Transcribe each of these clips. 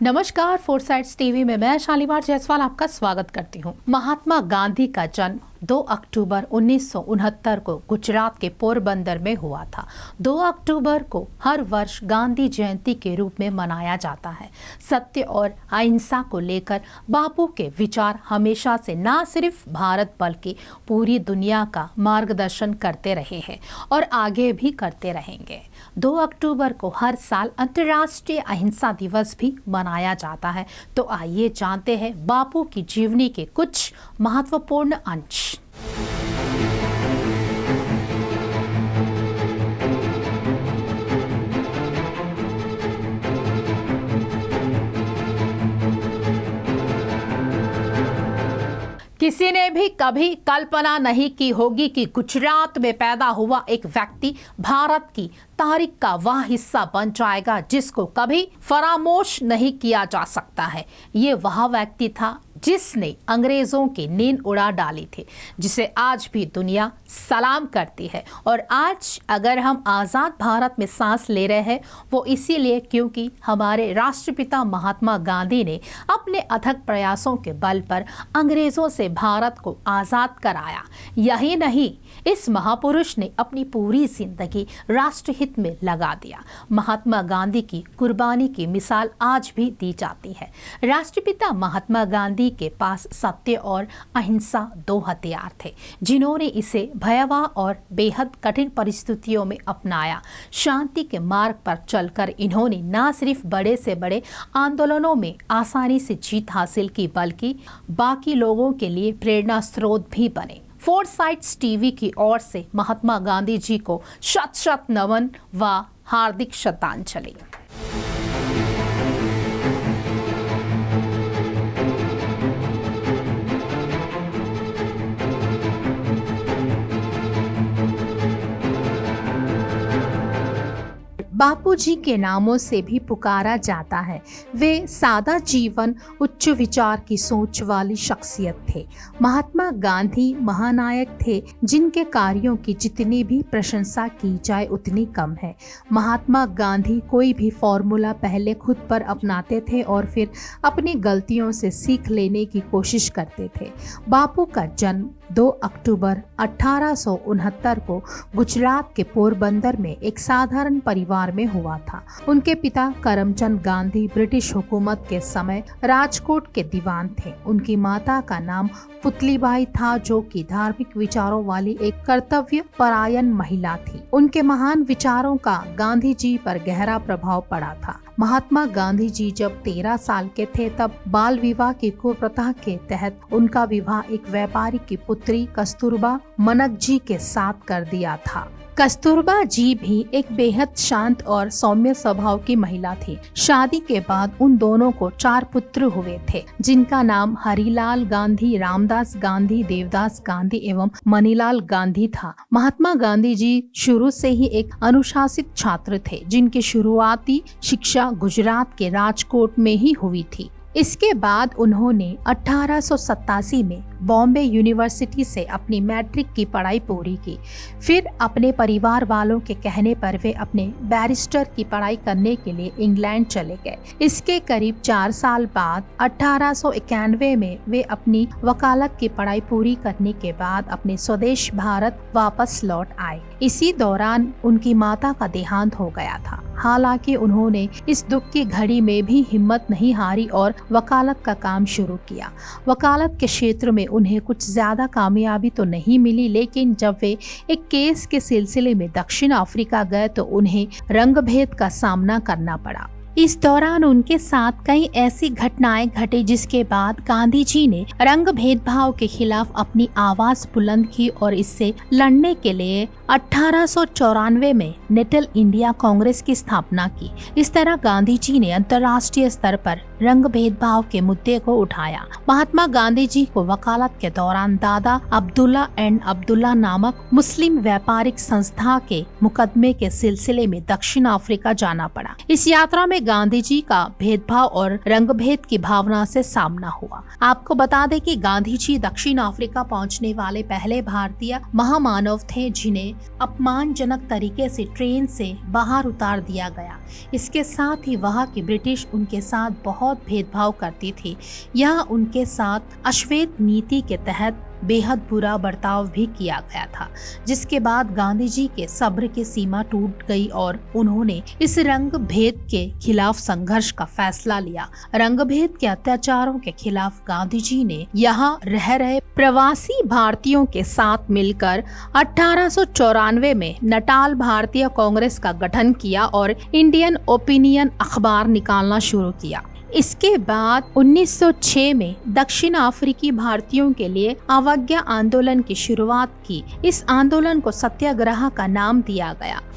नमस्कार, फोरसाइट्स टीवी में मैं शालीमार जायसवाल आपका स्वागत करती हूँ। महात्मा गांधी का जन्म 2 अक्टूबर 1969 को गुजरात के पोरबंदर में हुआ था। 2 अक्टूबर को हर वर्ष गांधी जयंती के रूप में मनाया जाता है। सत्य और अहिंसा को लेकर बापू के विचार हमेशा से न सिर्फ भारत बल्कि पूरी दुनिया का मार्गदर्शन करते रहे हैं और आगे भी करते रहेंगे। 2 अक्टूबर को हर साल अंतर्राष्ट्रीय अहिंसा दिवस भी मनाया जाता है। तो आइए जानते हैं बापू की जीवनी के कुछ महत्वपूर्ण अंश। किसी ने भी कभी कल्पना नहीं की होगी कि गुजरात में पैदा हुआ एक व्यक्ति भारत की तारीख का वह हिस्सा बन जाएगा जिसको कभी फरामोश नहीं किया जा सकता है। ये वह व्यक्ति था जिसने अंग्रेजों की नींद उड़ा डाली थी, जिसे आज भी दुनिया सलाम करती है। और आज अगर हम आज़ाद भारत में सांस ले रहे हैं वो इसीलिए क्योंकि हमारे राष्ट्रपिता महात्मा गांधी ने अपने अथक प्रयासों के बल पर अंग्रेजों से भारत को आज़ाद कराया। यही नहीं, इस महापुरुष ने अपनी पूरी जिंदगी राष्ट्रहित में लगा दिया। महात्मा गांधी की कुर्बानी की मिसाल आज भी दी जाती है। राष्ट्रपिता महात्मा गांधी के पास सत्य और अहिंसा 2 हथियार थे, जिन्होंने इसे भयावह और बेहद कठिन परिस्थितियों में अपनाया। शांति के मार्ग पर चलकर इन्होंने न सिर्फ बड़े से बड़े आंदोलनों में आसानी से जीत हासिल की बल्कि बाकी लोगों के लिए प्रेरणा स्रोत भी बने। फोरसाइट्स टीवी की ओर से महात्मा गांधी जी को शत शत नमन व हार्दिक श्रद्धांजलि। बापूजी के नामों से भी पुकारा जाता है। वे सादा जीवन, उच्च विचार की सोच वाली शख्सियत थे। महात्मा गांधी महानायक थे जिनके कार्यों की जितनी भी प्रशंसा की जाए उतनी कम है। महात्मा गांधी कोई भी फॉर्मूला पहले खुद पर अपनाते थे और फिर अपनी गलतियों से सीख लेने की कोशिश करते थे। बापू का जन्म 2 अक्टूबर 1869 को गुजरात के पोरबंदर में एक साधारण परिवार में हुआ था। उनके पिता करमचंद गांधी ब्रिटिश हुकूमत के समय राजकोट के दीवान थे। उनकी माता का नाम पुतलीबाई था, जो कि धार्मिक विचारों वाली एक कर्तव्य परायण महिला थी। उनके महान विचारों का गांधी जी पर गहरा प्रभाव पड़ा था। महात्मा गांधी जी जब 13 साल के थे तब बाल विवाह की कुप्रथा के तहत उनका विवाह एक व्यापारी की पुत्री कस्तूरबा मनक जी के साथ कर दिया था। कस्तूरबा जी भी एक बेहद शांत और सौम्य स्वभाव की महिला थी। शादी के बाद उन दोनों को 4 पुत्र हुए थे, जिनका नाम हरिलाल गांधी, रामदास गांधी, देवदास गांधी एवं मनीलाल गांधी था। महात्मा गांधी जी शुरू से ही एक अनुशासित छात्र थे, जिनकी शुरुआती शिक्षा गुजरात के राजकोट में ही हुई थी। इसके बाद उन्होंने 1887 में बॉम्बे यूनिवर्सिटी से अपनी मैट्रिक की पढ़ाई पूरी की। फिर अपने परिवार वालों के कहने पर वे अपने बैरिस्टर की पढ़ाई करने के लिए इंग्लैंड चले गए। इसके करीब 4 साल बाद 1891 में वे अपनी वकालत की पढ़ाई पूरी करने के बाद अपने स्वदेश भारत वापस लौट आए। इसी दौरान उनकी माता का देहांत हो गया था। हालांकि उन्होंने इस दुख की घड़ी में भी हिम्मत नहीं हारी और वकालत का काम शुरू किया। वकालत के क्षेत्र में उन्हें कुछ ज्यादा कामयाबी तो नहीं मिली, लेकिन जब वे एक केस के सिलसिले में दक्षिण अफ्रीका गए तो उन्हें रंगभेद का सामना करना पड़ा। इस दौरान उनके साथ कई ऐसी घटनाएं घटी जिसके बाद गांधी जी ने रंग भेदभाव के खिलाफ अपनी आवाज बुलंद की और इससे लड़ने के लिए 1894 में लिटिल इंडिया कांग्रेस की स्थापना की। इस तरह गांधी जी ने अंतर्राष्ट्रीय स्तर पर रंग भेदभाव के मुद्दे को उठाया। महात्मा गांधी जी को वकालत के दौरान दादा अब्दुल्ला एंड अब्दुल्ला नामक मुस्लिम व्यापारिक संस्था के मुकदमे के सिलसिले में दक्षिण अफ्रीका जाना पड़ा। इस यात्रा में गांधी जी का भेदभाव और रंगभेद की भावना से सामना हुआ। आपको बता दें कि गांधी जी दक्षिण अफ्रीका पहुंचने वाले पहले भारतीय महामानव थे जिन्हें अपमानजनक तरीके से ट्रेन से बाहर उतार दिया गया। इसके साथ ही वहां के ब्रिटिश उनके साथ बहुत बहुत भेदभाव करती थी। यह उनके साथ अश्वेत नीति के तहत बेहद बुरा बर्ताव भी किया गया था, जिसके बाद गांधी जी के सब्र की सीमा टूट गई और उन्होंने इस रंग भेद के खिलाफ संघर्ष का फैसला लिया। रंग भेद के अत्याचारों के खिलाफ गांधी जी ने यहाँ रह रहे प्रवासी भारतीयों के साथ मिलकर 1894 में नटाल भारतीय कांग्रेस का गठन किया और इंडियन ओपिनियन अखबार निकालना शुरू किया। इसके बाद 1906 में दक्षिण अफ्रीकी भारतीयों के लिए अवज्ञा आंदोलन की शुरुआत की। इस आंदोलन को सत्याग्रह का नाम दिया गया। –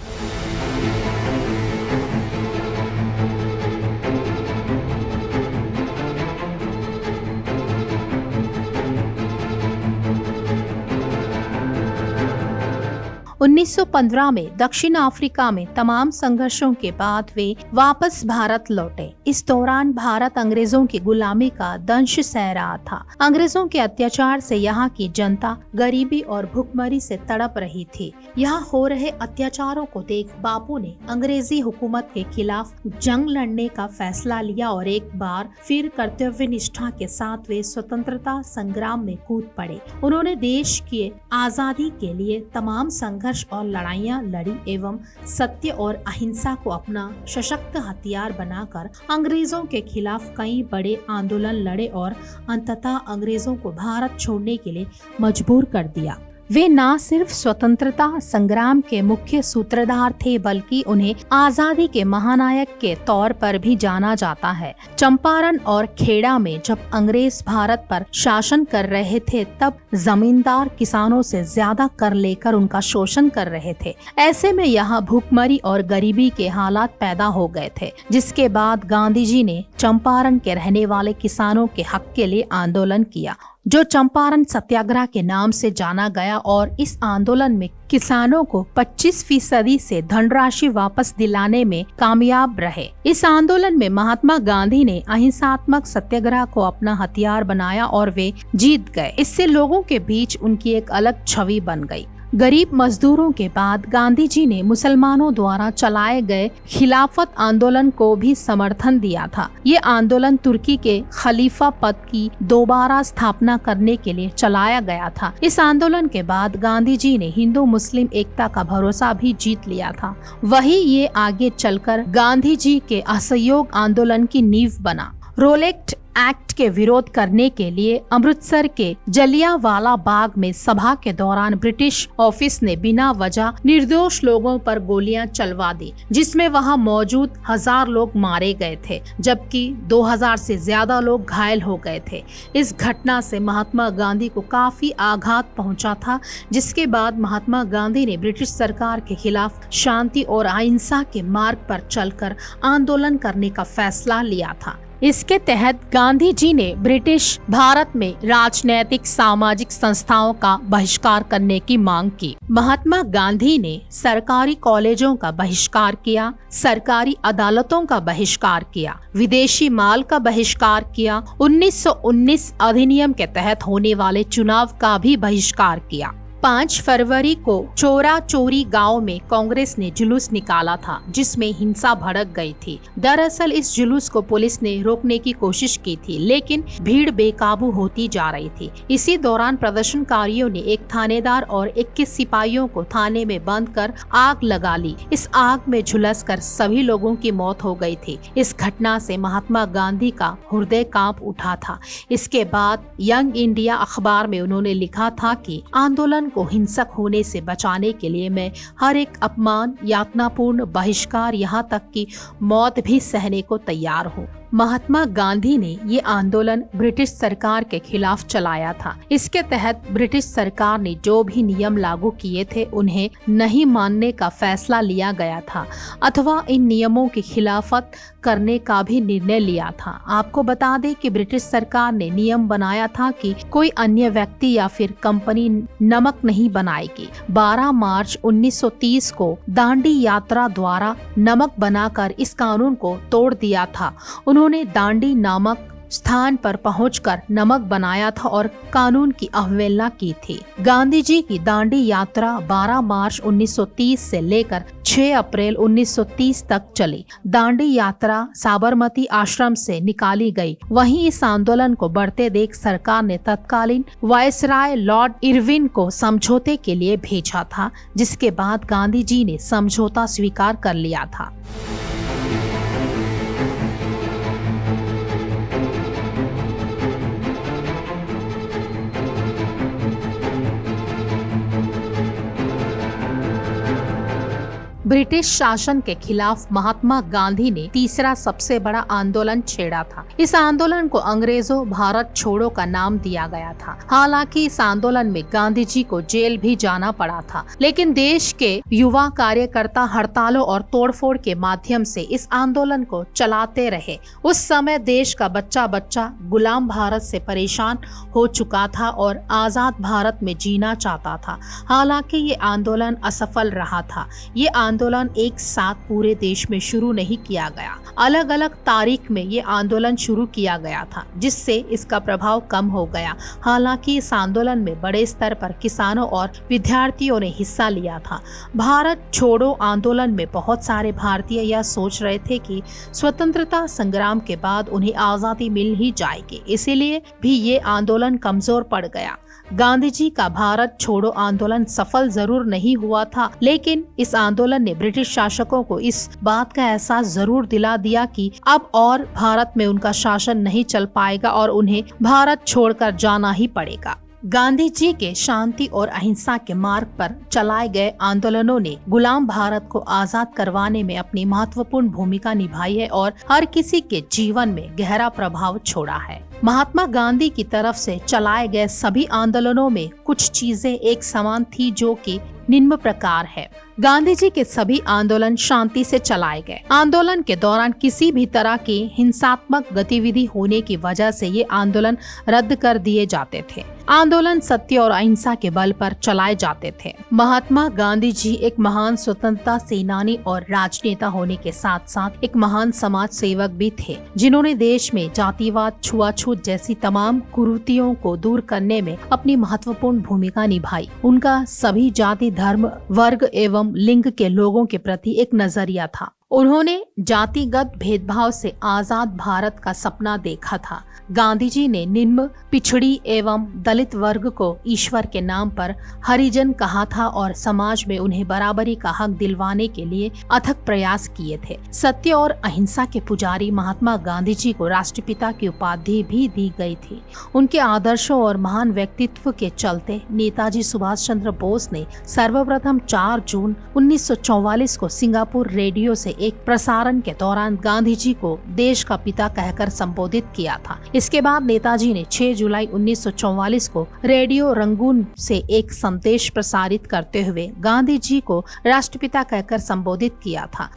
1915 में दक्षिण अफ्रीका में तमाम संघर्षों के बाद वे वापस भारत लौटे। इस दौरान भारत अंग्रेजों की गुलामी का दंश सह रहा था। अंग्रेजों के अत्याचार से यहाँ की जनता गरीबी और भुखमरी से तड़प रही थी। यहाँ हो रहे अत्याचारों को देख बापू ने अंग्रेजी हुकूमत के खिलाफ जंग लड़ने का फैसला लिया और एक बार फिर कर्तव्य निष्ठा के साथ वे स्वतंत्रता संग्राम में कूद पड़े। उन्होंने देश की आजादी के लिए तमाम संघर्ष और लड़ाइयाँ लड़ी एवं सत्य और अहिंसा को अपना सशक्त हथियार बनाकर अंग्रेजों के खिलाफ कई बड़े आंदोलन लड़े और अंततः अंग्रेजों को भारत छोड़ने के लिए मजबूर कर दिया। वे न सिर्फ स्वतंत्रता संग्राम के मुख्य सूत्रधार थे बल्कि उन्हें आजादी के महानायक के तौर पर भी जाना जाता है। चंपारण और खेड़ा में जब अंग्रेज भारत पर शासन कर रहे थे तब जमींदार किसानों से ज्यादा कर लेकर उनका शोषण कर रहे थे। ऐसे में यहाँ भूखमरी और गरीबी के हालात पैदा हो गए थे, जिसके बाद गांधी जी ने चंपारण के रहने वाले किसानों के हक के लिए आंदोलन किया, जो चंपारण सत्याग्रह के नाम से जाना गया और इस आंदोलन में किसानों को 25% से धनराशि वापस दिलाने में कामयाब रहे। इस आंदोलन में महात्मा गांधी ने अहिंसात्मक सत्याग्रह को अपना हथियार बनाया और वे जीत गए। इससे लोगों के बीच उनकी एक अलग छवि बन गई। गरीब मजदूरों के बाद गांधी जी ने मुसलमानों द्वारा चलाए गए खिलाफत आंदोलन को भी समर्थन दिया था। ये आंदोलन तुर्की के खलीफा पद की दोबारा स्थापना करने के लिए चलाया गया था। इस आंदोलन के बाद गांधी जी ने हिंदू मुस्लिम एकता का भरोसा भी जीत लिया था। वही ये आगे चलकर गांधी जी के असहयोग आंदोलन की नींव बना। रोलेक्ट एक्ट के विरोध करने के लिए अमृतसर के जलियांवाला बाग में सभा के दौरान ब्रिटिश ऑफिस ने बिना वजह निर्दोष लोगों पर गोलियां चलवा दी, जिसमें वहां मौजूद 1000 लोग मारे गए थे, जबकि 2000 से ज्यादा लोग घायल हो गए थे। इस घटना से महात्मा गांधी को काफी आघात पहुंचा था, जिसके बाद महात्मा गांधी ने ब्रिटिश सरकार के खिलाफ शांति और अहिंसा के मार्ग पर चलकर आंदोलन करने का फैसला लिया था। इसके तहत गांधी जी ने ब्रिटिश भारत में राजनैतिक सामाजिक संस्थाओं का बहिष्कार करने की मांग की। महात्मा गांधी ने सरकारी कॉलेजों का बहिष्कार किया, सरकारी अदालतों का बहिष्कार किया, विदेशी माल का बहिष्कार किया, 1919 अधिनियम के तहत होने वाले चुनाव का भी बहिष्कार किया। 5 फरवरी को चोरा चोरी गांव में कांग्रेस ने जुलूस निकाला था, जिसमें हिंसा भड़क गई थी। दरअसल इस जुलूस को पुलिस ने रोकने की कोशिश की थी, लेकिन भीड़ बेकाबू होती जा रही थी। इसी दौरान प्रदर्शनकारियों ने एक थानेदार और 21 सिपाहियों को थाने में बंद कर आग लगा ली। इस आग में झुलसकर सभी लोगों की मौत हो गई थी। इस घटना से महात्मा गांधी का हृदय कांप उठा था। इसके बाद यंग इंडिया अखबार में उन्होंने लिखा था कि आंदोलन को हिंसक होने से बचाने के लिए मैं हर एक अपमान, यातनापूर्ण बहिष्कार, यहाँ तक कि मौत भी सहने को तैयार हूँ। महात्मा गांधी ने ये आंदोलन ब्रिटिश सरकार के खिलाफ चलाया था। इसके तहत ब्रिटिश सरकार ने जो भी नियम लागू किए थे उन्हें नहीं मानने का फैसला लिया गया था, अथवा इन नियमों की खिलाफत करने का भी निर्णय लिया था। आपको बता दें कि ब्रिटिश सरकार ने नियम बनाया था कि कोई अन्य व्यक्ति या फिर कंपनी नमक नहीं बनाएगी। 12 मार्च 1930 को दांडी यात्रा द्वारा नमक बनाकर इस कानून को तोड़ दिया था। उन्होंने दांडी नामक स्थान पर पहुंचकर नमक बनाया था और कानून की अवहेलना की थी। गांधी जी की दांडी यात्रा 12 मार्च 1930 से लेकर 6 अप्रैल 1930 तक चली। दांडी यात्रा साबरमती आश्रम से निकाली गई। वहीं इस आंदोलन को बढ़ते देख सरकार ने तत्कालीन वायसराय लॉर्ड इरविन को समझौते के लिए भेजा था, जिसके बाद गांधी जी ने समझौता स्वीकार कर लिया था। ब्रिटिश शासन के खिलाफ महात्मा गांधी ने तीसरा सबसे बड़ा आंदोलन छेड़ा था। इस आंदोलन को अंग्रेजों भारत छोड़ो का नाम दिया गया था। हालांकि इस आंदोलन में गांधी जी को जेल भी जाना पड़ा था, लेकिन देश के युवा कार्यकर्ता हड़तालों और तोड़फोड़ के माध्यम से इस आंदोलन को चलाते रहे। उस समय देश का बच्चा बच्चा गुलाम भारत से परेशान हो चुका था और आजाद भारत में जीना चाहता था। हालांकि ये आंदोलन असफल रहा था। ये आंदोलन एक साथ पूरे देश में शुरू नहीं किया गया। अलग अलग तारीख में ये आंदोलन शुरू किया गया था, जिससे इसका प्रभाव कम हो गया। हालांकि इस आंदोलन में बड़े स्तर पर किसानों और विद्यार्थियों ने हिस्सा लिया था। भारत छोड़ो आंदोलन में बहुत सारे भारतीय यह सोच रहे थे कि स्वतंत्रता संग्राम के बाद उन्हें आजादी मिल ही जाएगी, इसीलिए भी ये आंदोलन कमजोर पड़ गया। गांधी जी का भारत छोड़ो आंदोलन सफल जरूर नहीं हुआ था, लेकिन इस आंदोलन ने ब्रिटिश शासकों को इस बात का एहसास जरूर दिला दिया कि अब और भारत में उनका शासन नहीं चल पाएगा और उन्हें भारत छोड़कर जाना ही पड़ेगा। गांधी जी के शांति और अहिंसा के मार्ग पर चलाए गए आंदोलनों ने गुलाम भारत को आजाद करवाने में अपनी महत्वपूर्ण भूमिका निभाई है और हर किसी के जीवन में गहरा प्रभाव छोड़ा है। महात्मा गांधी की तरफ से चलाए गए सभी आंदोलनों में कुछ चीजें एक समान थी, जो कि निम्न प्रकार है। गांधी जी के सभी आंदोलन शांति से चलाए गए। आंदोलन के दौरान किसी भी तरह की हिंसात्मक गतिविधि होने की वजह से ये आंदोलन रद्द कर दिए जाते थे। आंदोलन सत्य और अहिंसा के बल पर चलाए जाते थे। महात्मा गांधी जी एक महान स्वतंत्रता सेनानी और राजनेता होने के साथ साथ एक महान समाज सेवक भी थे, जिन्होंने देश में जातिवाद, छुआछूत जैसी तमाम कुरीतियों को दूर करने में अपनी महत्वपूर्ण भूमिका निभाई। उनका सभी जाति, धर्म, वर्ग एवं लिंग के लोगों के प्रति एक नजरिया था। उन्होंने जातिगत भेदभाव से आजाद भारत का सपना देखा था। गांधी जी ने निम्न, पिछड़ी एवं दलित वर्ग को ईश्वर के नाम पर हरिजन कहा था और समाज में उन्हें बराबरी का हक दिलवाने के लिए अथक प्रयास किए थे। सत्य और अहिंसा के पुजारी महात्मा गांधी जी को राष्ट्रपिता की उपाधि भी दी गई थी। उनके आदर्शों और महान व्यक्तित्व के चलते नेताजी सुभाष चंद्र बोस ने सर्वप्रथम 4 जून 1944 को सिंगापुर रेडियो से एक प्रसारण के दौरान गांधी जी को देश का पिता कहकर संबोधित किया था। इसके बाद नेताजी ने 6 जुलाई 1944 को रेडियो रंगून से एक संदेश प्रसारित करते हुए गांधी जी को राष्ट्रपिता कहकर संबोधित किया था।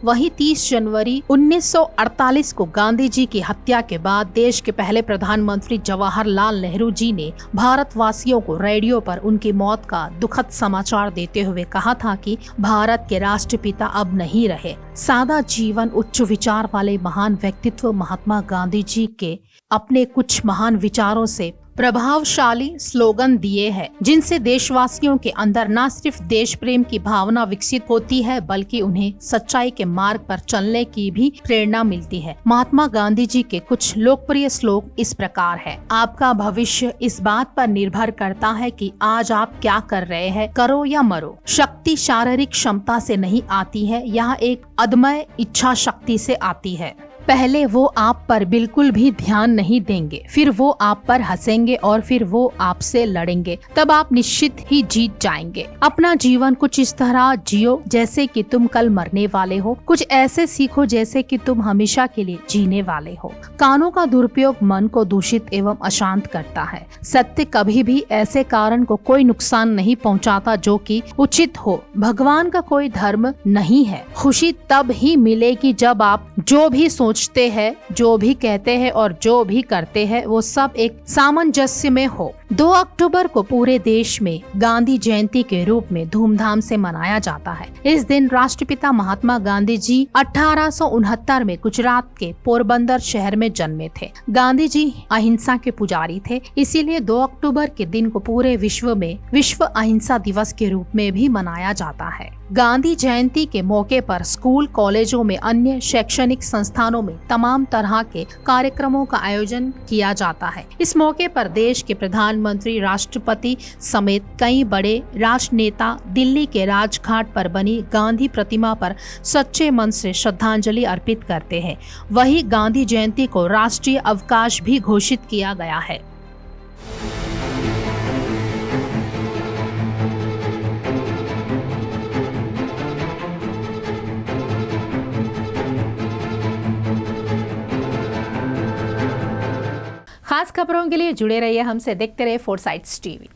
वहीं 30 जनवरी 1948 को गांधी जी की हत्या के बाद देश के पहले प्रधानमंत्री जवाहरलाल नेहरू जी ने भारतवासियों को रेडियो पर उनकी मौत का दुखद समाचार देते हुए कहा था कि भारत के राष्ट्रपिता अब नहीं रहे। सादा जीवन, उच्च विचार वाले महान व्यक्तित्व महात्मा गांधी जी के अपने कुछ महान विचारों से प्रभावशाली स्लोगन दिए हैं, जिनसे देशवासियों के अंदर न सिर्फ देश प्रेम की भावना विकसित होती है, बल्कि उन्हें सच्चाई के मार्ग पर चलने की भी प्रेरणा मिलती है। महात्मा गांधी जी के कुछ लोकप्रिय श्लोक इस प्रकार है: आपका भविष्य इस बात पर निर्भर करता है कि आज आप क्या कर रहे हैं, करो या मरो। शक्ति शारीरिक क्षमता से नहीं आती है, यह एक अदम्य इच्छा शक्ति से आती है। पहले वो आप पर बिल्कुल भी ध्यान नहीं देंगे, फिर वो आप पर हंसेंगे और फिर वो आपसे लड़ेंगे, तब आप निश्चित ही जीत जाएंगे। अपना जीवन कुछ इस तरह जियो जैसे कि तुम कल मरने वाले हो, कुछ ऐसे सीखो जैसे कि तुम हमेशा के लिए जीने वाले हो। कानों का दुरुपयोग मन को दूषित एवं अशांत करता है। सत्य कभी भी ऐसे कारण को कोई नुकसान नहीं पहुंचाता जो कि उचित हो। भगवान का कोई धर्म नहीं है। खुशी तब ही मिलेगी जब आप जो भी सोचते हैं, जो भी कहते हैं और जो भी करते हैं वो सब एक सामंजस्य में हो। 2 अक्टूबर को पूरे देश में गांधी जयंती के रूप में धूमधाम से मनाया जाता है। इस दिन राष्ट्रपिता महात्मा गांधी जी 1869 में गुजरात के पोरबंदर शहर में जन्मे थे। गांधी जी अहिंसा के पुजारी थे, इसीलिए 2 अक्टूबर के दिन को पूरे विश्व में विश्व अहिंसा दिवस के रूप में भी मनाया जाता है। गांधी जयंती के मौके पर स्कूल, कॉलेजों में, अन्य शैक्षणिक संस्थानों में तमाम तरह के कार्यक्रमों का आयोजन किया जाता है। इस मौके पर देश के प्रधानमंत्री, राष्ट्रपति समेत कई बड़े राजनेता दिल्ली के राजघाट पर बनी गांधी प्रतिमा पर सच्चे मन से श्रद्धांजलि अर्पित करते हैं। वहीं गांधी जयंती को राष्ट्रीय अवकाश भी घोषित किया गया है। खास खबरों के लिए जुड़े रहिए हमसे, देखते रहिए फोरसाइट्स टीवी।